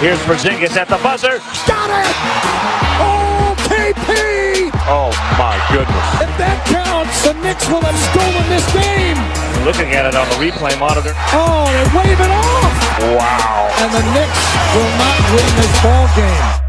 Here's Porzingis at the buzzer. Got it! Oh, KP! Oh, my goodness. If that counts, the Knicks will have stolen this game. Looking at it on the replay monitor. Oh, they wave it off. Wow. And the Knicks will not win this ball game.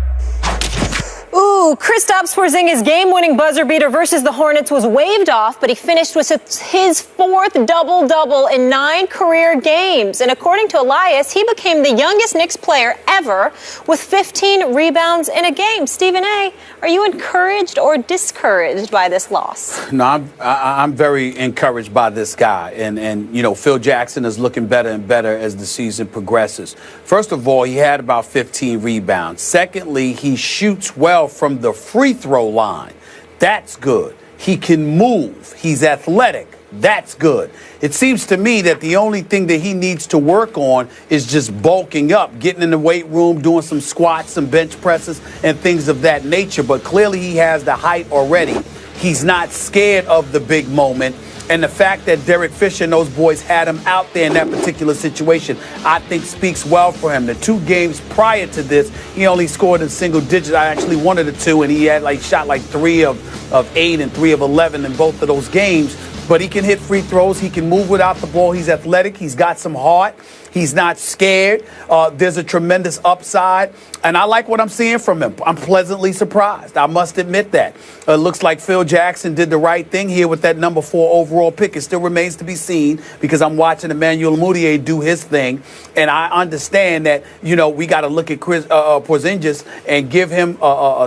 Ooh, Kristaps Porzingis' game-winning buzzer beater versus the Hornets was waved off, but he finished with his fourth double-double in 9 career games. And according to Elias, he became the youngest Knicks player ever with 15 rebounds in a game. Stephen A., are you encouraged or discouraged by this loss? No, I'm very encouraged by this guy. And, you know, Phil Jackson is looking better and better as the season progresses. First of all, he had about 15 rebounds. Secondly, he shoots well from the free throw line. That's good. He can move. He's athletic. That's good. It seems to me that the only thing that he needs to work on is just bulking up, getting in the weight room, doing some squats, some bench presses, and things of that nature. But clearly he has the height already. He's not scared of the big moment. And the fact that Derek Fisher and those boys had him out there in that particular situation, I think speaks well for him. The 2 games prior to this, he only scored in single digits. I actually one of the 2, and he had shot 3 of 8 and 3 of 11 in both of those games. But he can hit free throws. He can move without the ball. He's athletic. He's got some heart. He's not scared. There's a tremendous upside. And I like what I'm seeing from him. I'm pleasantly surprised. I must admit that. It looks like Phil Jackson did the right thing here with that number 4 overall pick. It still remains to be seen because I'm watching Emmanuel Mudiay do his thing. And I understand that, you know, we got to look at Porzingis and give him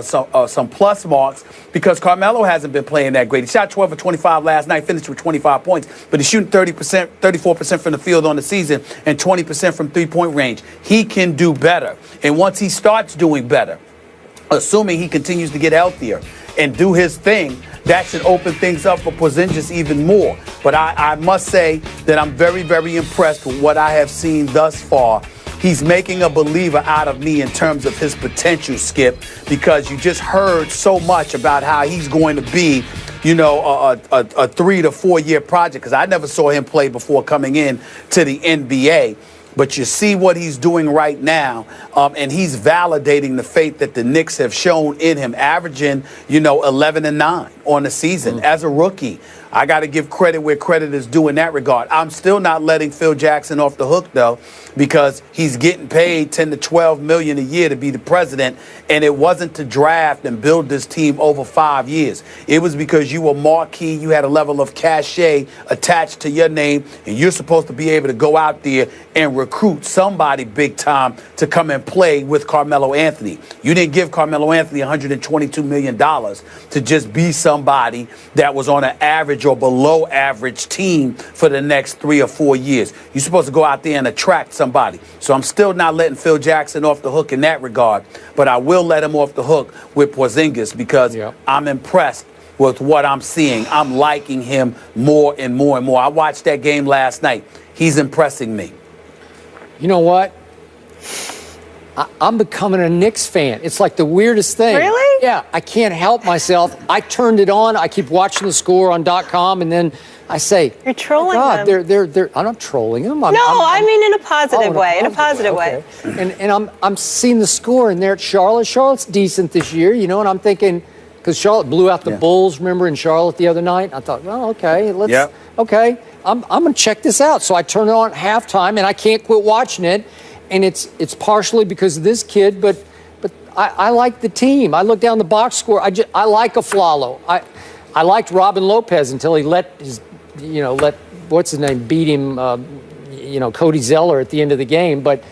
some plus marks because Carmelo hasn't been playing that great. He shot 12 of 25 last night, finished with 25 points, but he's shooting 34% from the field on the season and 20% from three-point range. He can do better. And once he starts doing better, assuming he continues to get healthier and do his thing, that should open things up for Porzingis even more. But I must say that I'm very, very impressed with what I have seen thus far. He's making a believer out of me in terms of his potential, Skip, because you just heard so much about how he's going to be, you know, a 3 to 4 year project, because I never saw him play before coming in to the NBA. But you see what he's doing right now, and he's validating the faith that the Knicks have shown in him, averaging, you know, 11 and 9 on the season as a rookie. I got to give credit where credit is due in that regard. I'm still not letting Phil Jackson off the hook, though, because he's getting paid $10 to $12 million a year to be the president, and it wasn't to draft and build this team over 5 years. It was because you were marquee, you had a level of cachet attached to your name, and you're supposed to be able to go out there and recruit somebody big time to come and play with Carmelo Anthony. You didn't give Carmelo Anthony $122 million to just be somebody that was on an average or below average team for the next 3 or 4 years. You're supposed to go out there and attract somebody. So I'm still not letting Phil Jackson off the hook in that regard, but I will let him off the hook with Porzingis because I'm impressed with what I'm seeing. I'm liking him more and more and more. I watched that game last night. He's impressing me. You know what? I'm becoming a Knicks fan. It's like the weirdest thing. Really? Yeah, I can't help myself. I turned it on. I keep watching the score on .com, and then I say, "You're trolling them." They're I'm not trolling them. I mean in a positive way. In a positive way. And I'm seeing the score, and they're at Charlotte. Charlotte's decent this year, you know, and I'm thinking, because Charlotte blew out the Bulls, remember, in Charlotte the other night? I thought, well, okay, okay, I'm going to check this out. So I turn it on at halftime, and I can't quit watching it. And it's partially because of this kid, but I like the team. I look down the box score. I like Aflalo. I liked Robin Lopez until he let what's his name beat him, Cody Zeller at the end of the game. But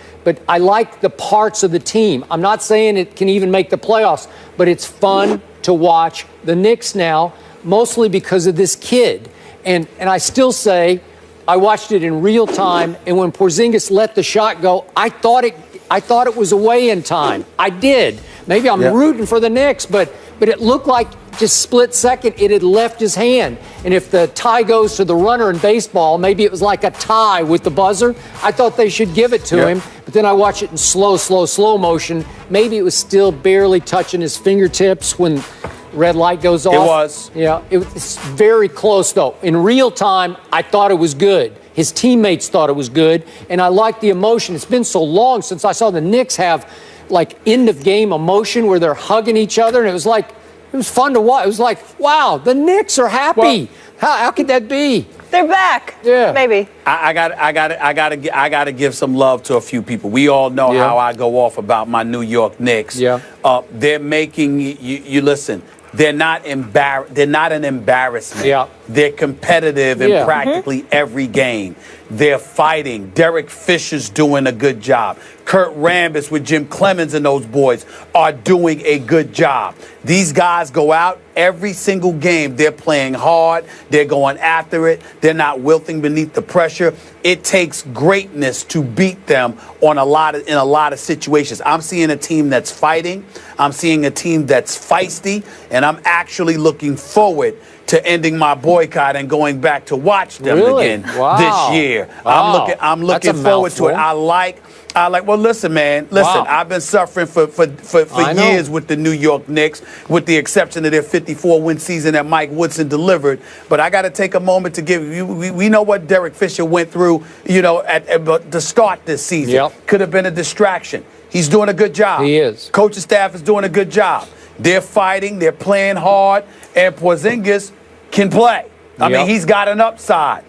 I like the parts of the team. I'm not saying it can even make the playoffs, but it's fun to watch the Knicks now, mostly because of this kid. And I still say, I watched it in real time, and when Porzingis let the shot go, I thought it was away in time. I did. Maybe I'm rooting for the Knicks, but it looked like just split second it had left his hand. And if the tie goes to the runner in baseball, maybe it was like a tie with the buzzer. I thought they should give it to him, but then I watched it in slow motion. Maybe it was still barely touching his fingertips when red light goes off. It was. Yeah, it's very close, though. In real time, I thought it was good. His teammates thought it was good, and I like the emotion. It's been so long since I saw the Knicks have like end of game emotion where they're hugging each other, and it was fun to watch. It was like, wow, the Knicks are happy. Well, how could that be? They're back. Yeah. Maybe. I gotta give some love to a few people. We all know how I go off about my New York Knicks. Yeah. They're making you listen. They're not They're not an embarrassment. Yeah. They're competitive in practically every game. They're fighting. Derek Fisher's doing a good job. Kurt Rambis with Jim Clemens and those boys are doing a good job. These guys go out every single game. They're playing hard. They're going after it. They're not wilting beneath the pressure. It takes greatness to beat them in a lot of situations. I'm seeing a team that's fighting. I'm seeing a team that's feisty, and I'm actually looking forward to ending my boycott and going back to watch them again this year. Wow. I'm looking forward to it. I like. Well, listen, man. Listen, I've been suffering for years with the New York Knicks, with the exception of their 54-win season that Mike Woodson delivered. But I got to take a moment to give you. We know what Derek Fisher went through, at the start this season. Yep. Could have been a distraction. He's doing a good job. He is. Coaching staff is doing a good job. They're fighting. They're playing hard. And Porzingis can play. I mean, he's got an upside.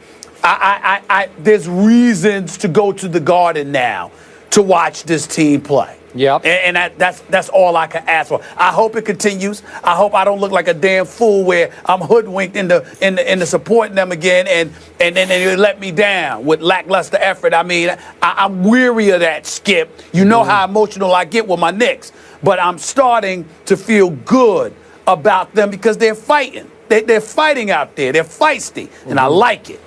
There's reasons to go to the Garden now to watch this team play. Yep. And that's all I can ask for. I hope it continues. I hope I don't look like a damn fool where I'm hoodwinked into supporting them again and then they let me down with lackluster effort. I mean, I'm weary of that, Skip. You know how emotional I get with my Knicks. But I'm starting to feel good about them because they're fighting. They're fighting out there. They're feisty, and I like it.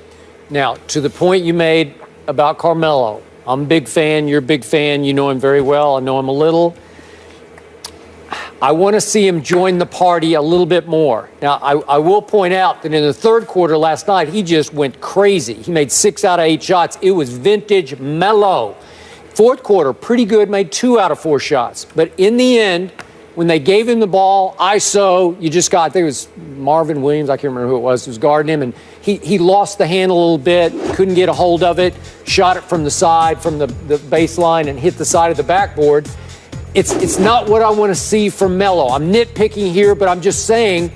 Now, to the point you made about Carmelo, I'm a big fan. You're a big fan. You know him very well. I know him a little. I want to see him join the party a little bit more. Now, I will point out that in the third quarter last night, he just went crazy. He made 6 out of 8 shots. It was vintage Melo. Fourth quarter, pretty good, made 2 out of 4 shots. But in the end, when they gave him the ball, ISO, I think it was Marvin Williams, I can't remember who it was guarding him, and he lost the handle a little bit, couldn't get a hold of it, shot it from the side, from the baseline, and hit the side of the backboard. It's not what I want to see from Melo. I'm nitpicking here, but I'm just saying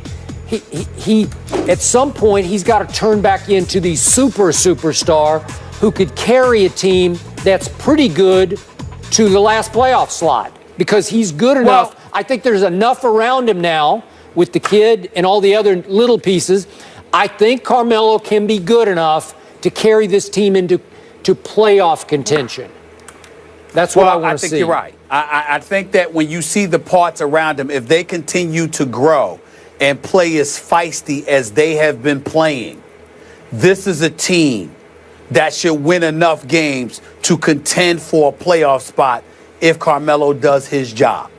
he at some point, he's got to turn back into the superstar who could carry a team that's pretty good to the last playoff slot because he's good enough. I think there's enough around him now with the kid and all the other little pieces. I think Carmelo can be good enough to carry this team into playoff contention. That's what I want to see. I think you're right. I think that when you see the parts around him, if they continue to grow and play as feisty as they have been playing, this is a team that should win enough games to contend for a playoff spot if Carmelo does his job.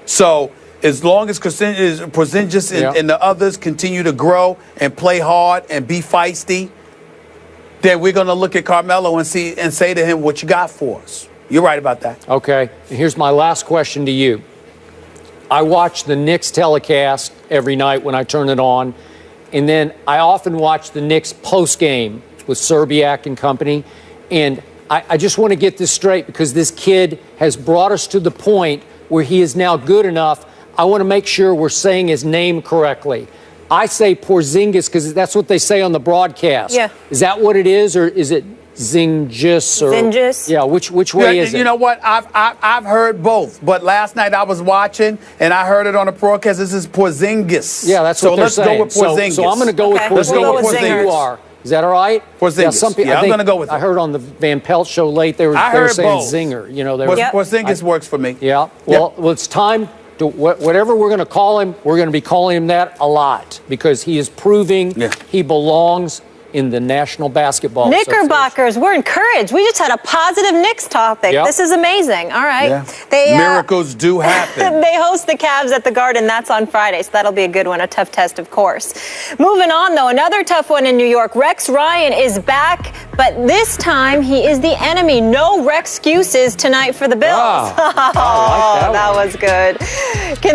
So as long as Porzingis and the others continue to grow and play hard and be feisty, then we're going to look at Carmelo and say to him, what you got for us? You're right about that. Okay. And here's my last question to you. I watch the Knicks telecast every night when I turn it on, and then I often watch the Knicks post-game with Serbiak and company, and I just want to get this straight because this kid has brought us to the point where he is now good enough. I want to make sure we're saying his name correctly. I say Porzingis because that's what they say on the broadcast. Yeah. Is that what it is, or is it Zingis? Or, Zingis? Yeah, which way is it? You know what? I've heard both, but last night I was watching and I heard it on the broadcast. This is Porzingis. Yeah, that's what they're saying. So let's go with Porzingis. So I'm going to go with Porzingis. Let's go with Porzingis. You are. Is that all right? Porzingis. Yeah, I'm going to go with it. I heard on the Van Pelt show late they were saying both. Zinger. You know, Porzingis works for me. Yeah. Well, it's time to whatever we're going to call him. We're going to be calling him that a lot because he is proving he belongs in the National Basketball Knickerbockers, we're encouraged. We just had a positive Knicks topic. Yep. This is amazing. All right. Yeah. Miracles do happen. They host the Cavs at the Garden. That's on Friday, so that'll be a good one, a tough test, of course. Moving on, though, another tough one in New York. Rex Ryan is back, but this time he is the enemy. No Rex excuses tonight for the Bills. Wow. I like that was good. Can they